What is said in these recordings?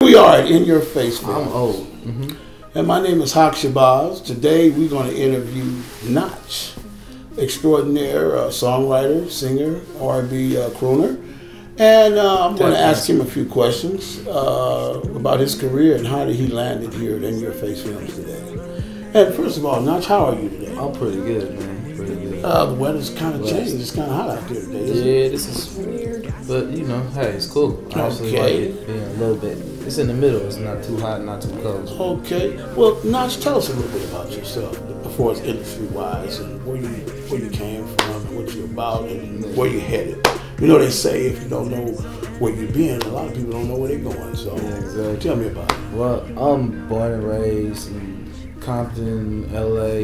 We are at In Your Face Films. I'm old. And my name is Haqq Shabazz. Today we're going to interview Knotch, extraordinaire songwriter, singer, R&B crooner. And I'm going to ask him a few questions about his career and how he landed here at In Your Face Films today. And first of all, Knotch, how are you today? I'm pretty good, man. Pretty good. The weather's kind of changed. It's kind of hot out there today, isn't it? Yeah, this is weird. But, you know, hey, it's cool. I actually like it being a little bit. It's in the middle. It's not too hot, not too cold. Okay. Well, Knotch, tell us a little bit about yourself, before it's industry-wise, and where you came from, what you're about, and where you're headed. You know, they say if you don't know where you've been, a lot of people don't know where they're going. So exactly. Tell me about it. Well, I'm born and raised in Compton, LA,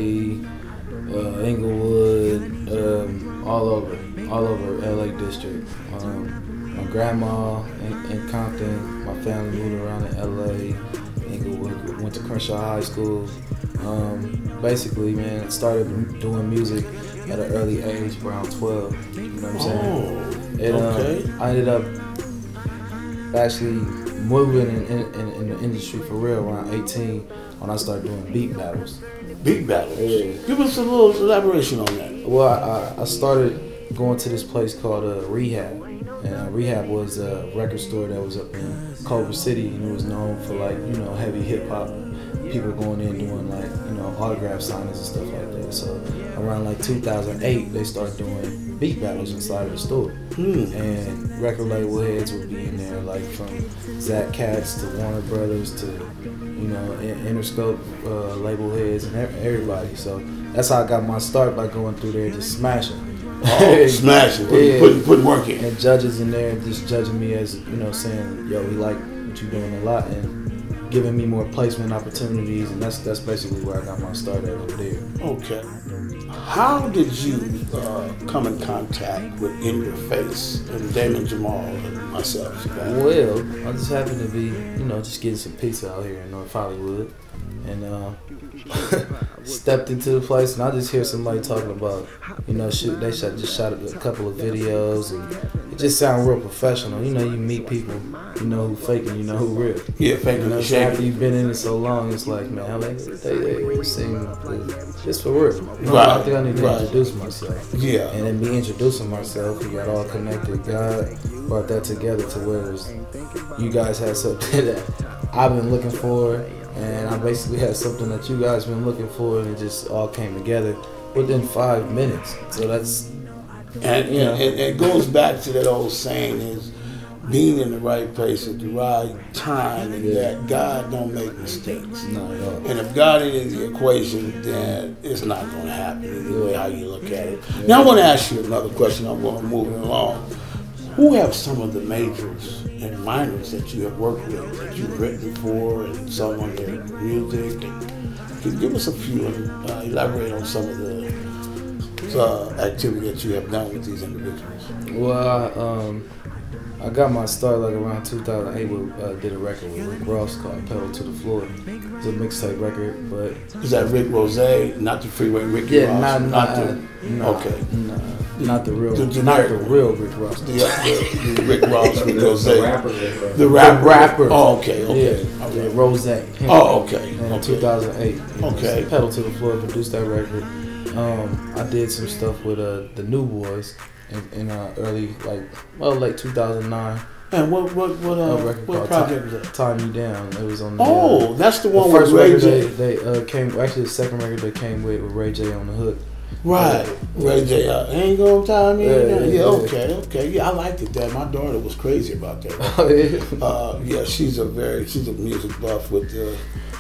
Inglewood, all over LA district. My grandma in Compton, my family moved around in LA, Inglewood, went to Crenshaw High School. Basically, man, started doing music at an early age, around 12. You know what I'm saying? And, okay. I ended up actually moving in the industry for real around 18 when I started doing beat battles. Beat battles? Yeah. Give us a little elaboration on that. Well, I started going to this place called Rehab. And Rehab was a record store that was up in Culver City, and it was known for, like, you know, heavy hip hop. People going in doing, like, you know, autograph signings and stuff like that. So around like 2008, they started doing beat battles inside of the store. And record label heads would be in there, like from Zach Katz to Warner Brothers to, you know, Interscope label heads and everybody. So that's how I got my start, by going through there just smashing. Oh, smashing, putting work in. And judges in there just judging me as, you know, saying, yo, we like what you're doing a lot, and giving me more placement opportunities, and that's basically where I got my start at over there. Okay. How did you come in contact with In Your Face and Damon Jamal and myself? Well, I just happened to be, you know, just getting some pizza out here in North Hollywood, and stepped into the place, and I just hear somebody talking about, you know, they just shot a couple of videos, and it just sounded real professional. You know, you meet people, you know who fake and you know who real. Yeah, fake and so after you've been in it so long, it's like, man, they seem just for real. Right. I think I need to introduce myself. Yeah. And in me introducing myself, we got all connected. God brought that together to where you guys had something that I've been looking for, and I basically had something that you guys been looking for, and it just all came together within 5 minutes. So that's, and it goes back to that old saying, is being in the right place at the right time, and that God don't make mistakes. not at all. And if God ain't in the equation, then it's not going to happen anyway, how you look at it. Now I want to ask you another question. I'm going to move it along. Who have some of the majors and minors that you have worked with, that you've written for and sung on their music? And can you give us a few and elaborate on some of the activity that you have done with these individuals? Well, I got my start like around 2008. Did a record with Rick Ross called "Pedal to the Floor." It's a mixtape record, but is that Rick Rose, not the Freeway Rick Ross? Yeah, not the real Rick Ross. The Rick Ross with Rose. The rapper. Oh, okay. Yeah, Rose. Oh, okay. In 2008. Okay. Pedal to the Floor, produced that record. I did some stuff with the New Boys in early, late 2009. And what project was that? Tie Me Down. It was on the that's the one first with Ray record J. They came, actually the second record they came with Ray J on the hook. Right. Ray J. Ain't gonna tie me down. Yeah, okay. Yeah, I liked it that. My daughter was crazy about that. Yeah, she's a music buff with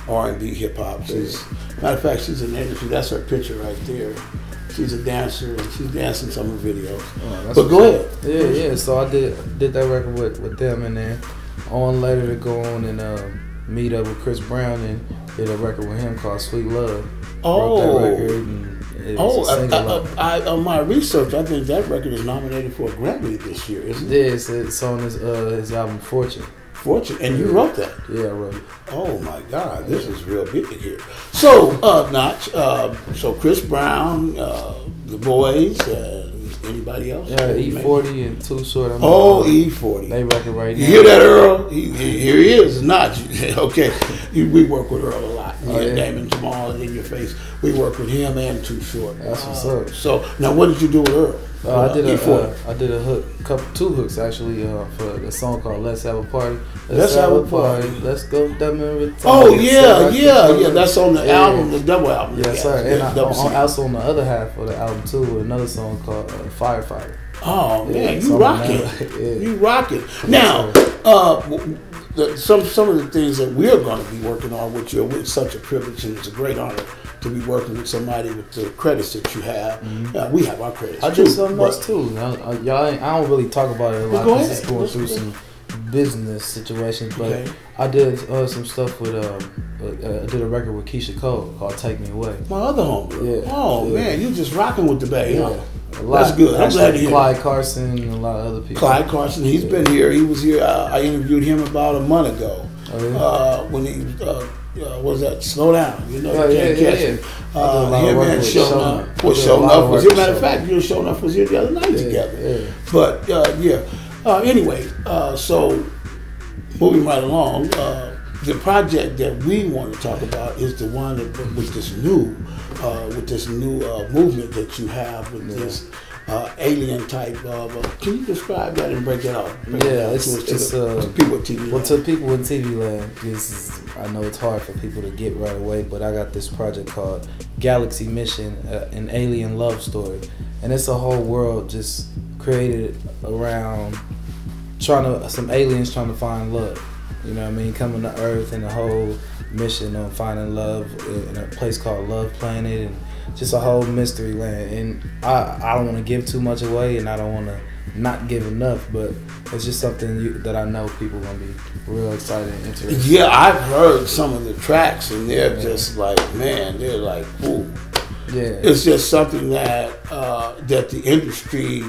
R&B, hip hop. Matter of fact, she's in the industry. That's her picture right there. She's a dancer, and she's dancing some of the videos. But go ahead. Yeah. So I did that record with them, and then on later to go on and meet up with Chris Brown and did a record with him called Sweet Love. Oh. Wrote that record, and it was a single. On my research, I think that record is nominated for a Grammy this year, isn't it? Yeah, it's on his album Fortune. And you wrote that? Yeah, I wrote it. Oh my God, this is real big here. So, Knotch, so Chris Brown, the boys, Anybody else? Yeah, E40 and Too Short. E40. They record right now. You hear that, Earl? Here he is, Knotch. Okay, we work with Earl a lot. Damon Jamal in your face. We work with him and Too Short. That's what's up. So now, what did you do with Earl? I did a hook, two hooks actually, for a song called "Let's Have a Party." Let's have a party. Let's go. Oh yeah. That's on the album, the double album. Yes, sir. And also on the other half of the album too, with another song called "Firefighter." Oh man, you rocking! You rocking! Now, some of the things that we're going to be working on with you, it's such a privilege and it's a great honor to be working with somebody with the credits that you have. Mm-hmm. We have our credits. I did something else too. I don't really talk about it a lot because it's going through some business situations. But I did some stuff with I did a record with Keisha Cole called "Take Me Away." My other homie. Yeah. Oh man, you just rocking with the Bay. Yeah. That's good. I'm glad to hear. Clyde Carson and a lot of other people. Clyde Carson, he's been here. He was here. I interviewed him about a month ago. Oh, yeah? When he was that Slow Down? You know, you can't catch him. Him and Showing Up was here. Matter of fact, you and Showing Up was here the other night together. Yeah. But anyway, so moving right along, the project that we want to talk about is the one that with this new movement that you have with this alien type of. Can you describe that and break that out? To people with TV. Well, to people in TV land, I know it's hard for people to get right away, but I got this project called Galaxy Mission, an alien love story, and it's a whole world just created around some aliens trying to find love. You know what I mean? Coming to Earth and the whole mission on finding love in a place called Love Planet, and just a whole mystery land. And I don't want to give too much away, and I don't want to not give enough, but it's just something that I know people are going to be real excited and interested. Yeah, I've heard some of the tracks, and they're just like, man, they're like, ooh. Yeah. It's just something that that the industry.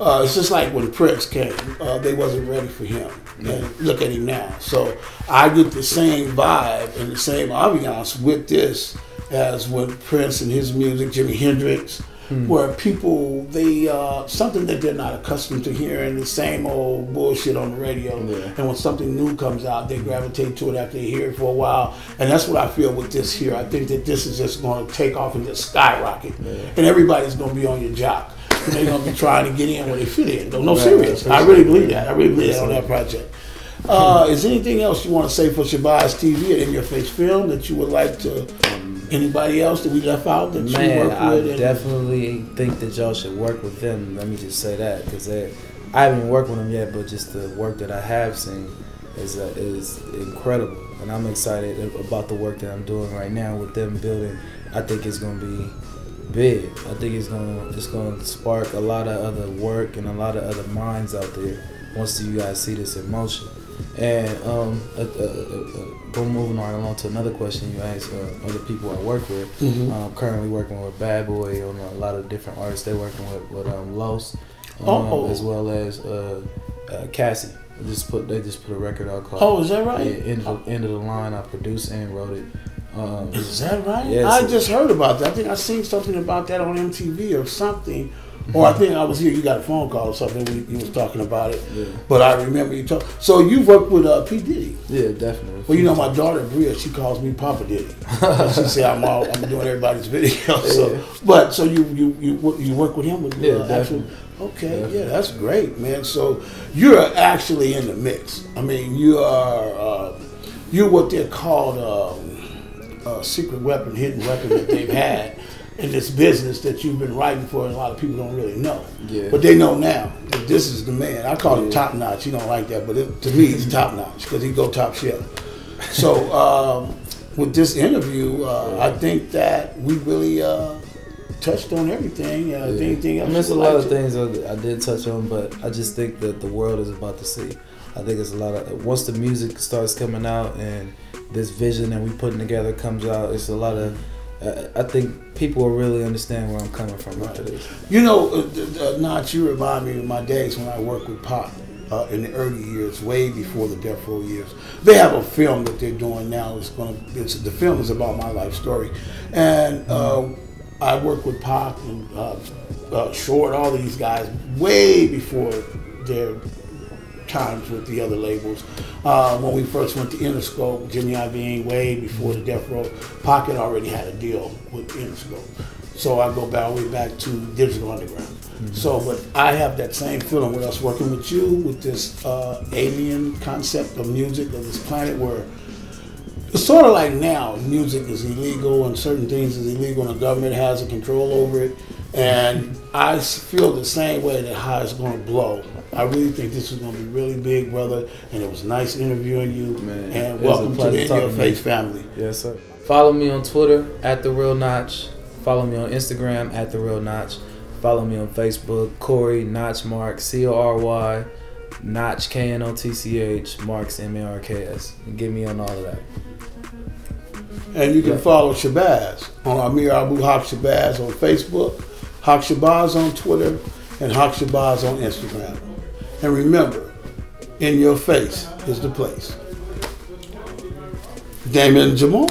It's just like when Prince came, they wasn't ready for him. And look at him now. So I get the same vibe and the same ambiance with this as when Prince and his music, Jimi Hendrix, where people, they something that they're not accustomed to hearing, the same old bullshit on the radio. Yeah. And when something new comes out, they gravitate to it after they hear it for a while. And that's what I feel with this here. I think that this is just going to take off and just skyrocket. Yeah. And everybody's going to be on your jock. They're going to be trying to get in where they fit in. No, serious. I really believe that. I really believe that on that project. Is there anything else you want to say for Shabazz TV and In Your Face Film that you would like to, anybody else that we left out that you work with? I definitely think that y'all should work with them. Let me just say that, because I haven't even worked with them yet, but just the work that I have seen is incredible. And I'm excited about the work that I'm doing right now with them building. I think it's going to be big. I think it's going to spark a lot of other work and a lot of other minds out there once you guys see this in motion. And moving on along to another question you asked, other people I work with. I'm currently working with Bad Boy on a lot of different artists. They're working with Los, as well as Cassie. They just put a record out called. Oh, is that right? Yeah, End of the Line. I produced and wrote it. Is that right? Yeah, I just heard about that. I think I seen something about that on MTV or something. Or I think I was here. You got a phone call or something. You was talking about it. Yeah. But I remember you talking. So you worked with P Diddy. Yeah, definitely. Well, you know my daughter Bria. She calls me Papa Diddy. She say I'm doing everybody's videos. So you work with him with definitely. Okay, definitely. Yeah, that's great, man. So you're actually in the mix. I mean, you are you're what they're called. Secret weapon, hidden weapon that they've had in this business that you've been writing for, and a lot of people don't really know. Yeah. But they know now that this is the man. I call him top notch. He don't like that, but to me, he's top notch because he go top shelf. So with this interview, I think that we really touched on everything. Anything else? There's a lot of things I did touch on, but I just think that the world is about to see. I think it's a lot of, once the music starts coming out and this vision that we putting together comes out, it's a lot of, I think people will really understand where I'm coming from after this. You know, Knotch, you remind me of my days when I worked with Pop in the early years, way before the Death Row years. They have a film that they're doing now. The film is about my life story. And I worked with Haqq and Short, all these guys, way before their times with the other labels. When we first went to Interscope, Jimmy Iovine, way before the Death Row, Haqq had already had a deal with Interscope. So I go way back to Digital Underground. So, but I have that same feeling with us working with you, with this alien concept of music, of this planet where it's sort of like now music is illegal and certain things is illegal and the government has a control over it. And I feel the same way that how it's going to blow. I really think this is going to be really big, brother. And it was nice interviewing you. Man, and welcome to the In Your Face family. Yes, sir. Follow me on Twitter @TheRealKnotch. Follow me on Instagram @TheRealKnotch. Follow me on Facebook, Corey Knotch Mark, Cory, Knotch Knotch, Marks Marks. And get me on all of that. And you can follow Shabazz on Amir Abu Haqq Shabazz on Facebook, Haqq Shabazz on Twitter, and Haqq Shabazz on Instagram. And remember, In Your Face is the place. Damon Jamal.